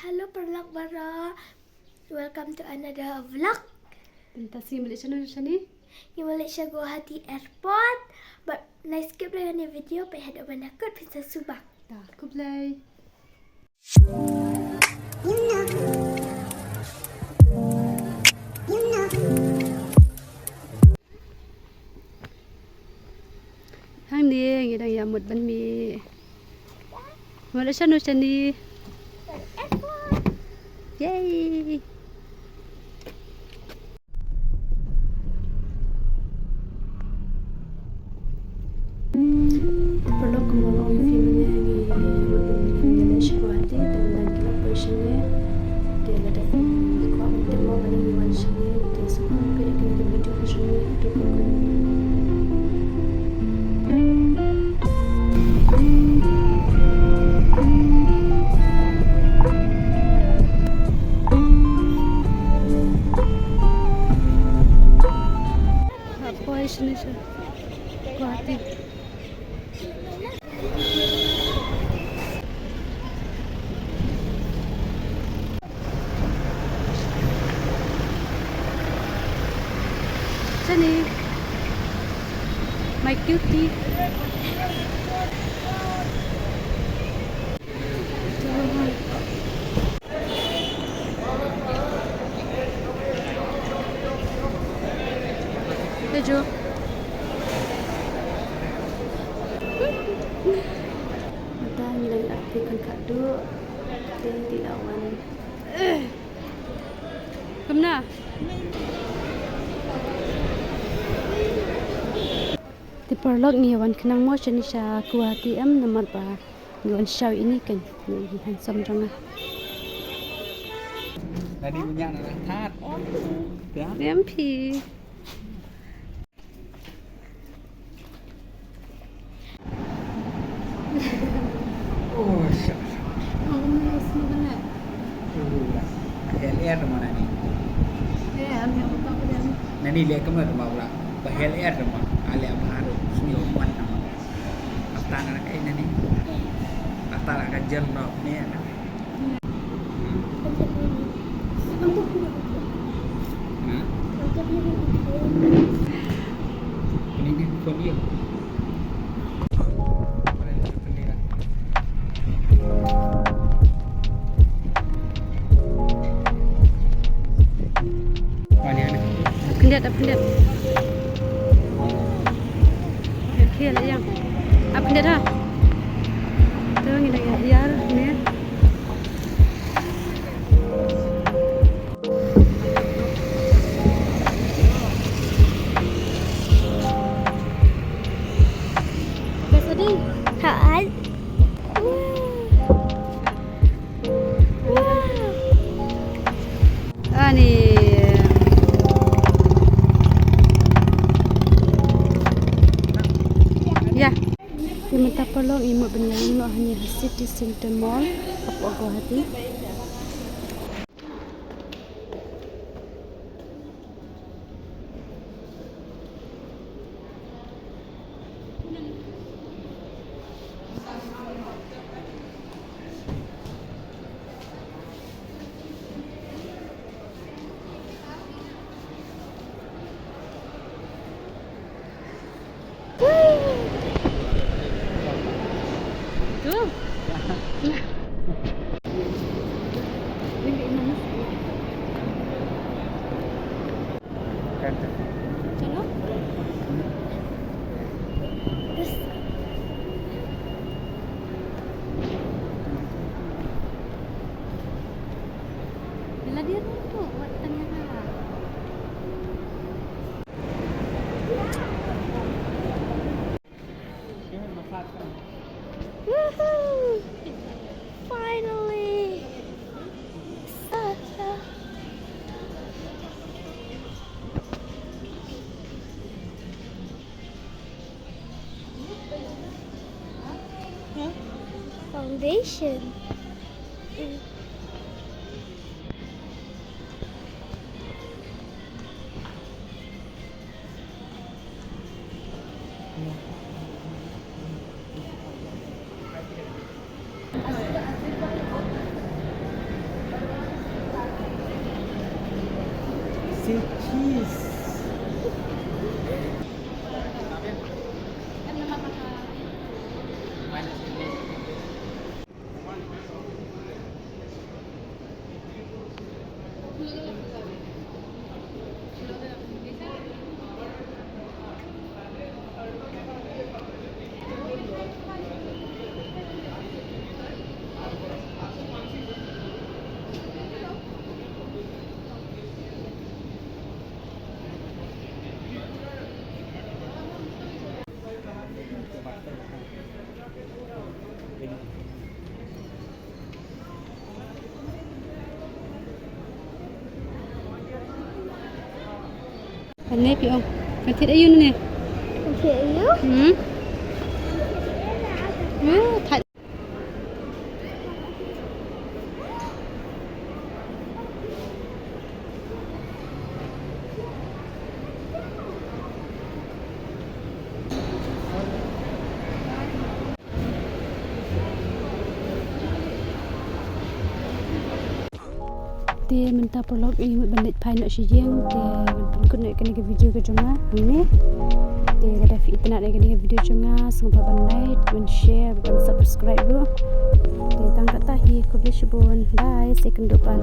Hello Bara. Welcome to another vlog. Tentasi Malaysia ni? Di Malaysia Guwahati Airport. But nice skip dengan ni video. Pergi hadap bandar kot Pizza Subak. Dah, aku play. Hai ni, ngidang yamut ban mi. Malaysia nu chani. Airport. Yay! Perlu kembali filmnya di Malaysia Guwahati dan lagi operasinya dia ada kuat untuk mau balik di Malaysia dan semua pilih kena video operasinya itu pun. Sini Guwahati. Sini my cutie. Lejo. Mata ngilang aktifkan kado dan dilawan. Kemana? Di perlok ni wan kenang mo chani sha Guwahati am nomor ba. Wan show ini kan ni handsome jong. Tadi punya anak tat. Ya. MP. Oh, syok. Oh, mas mana? Hel air mana ni? Am yang utang dia. Nani lihat kamu tu bawa lah. Hel air mana? Ale apa haru? Sunyi oman nama. Atang anak ini ni. Atang anak jen nak ni. Ini ni kau dia. Apa lihat? Okey lah yang. Apa lihat ha? Tu ni dah ya ni. Biasa deh. Hai. Ni. Ya. Yang minta tolong ibu benyang lo hanya City Center Mall apa Guwahati. Tu. Chalo. Bila dia tu buat tanya lah. Woohoo! Finally. Foundation. say cheese. Anh nếp không? Cần thiết ấy nè. Okay, you? Thật. Thì mình ta prolog ini mình balik pai nak siang thì mình pun nak kena video ke jonga ni thì ada fit nak nak kena video jonga semua ban like dan share dan subscribe dulu thì tang kata hi ko bye second depan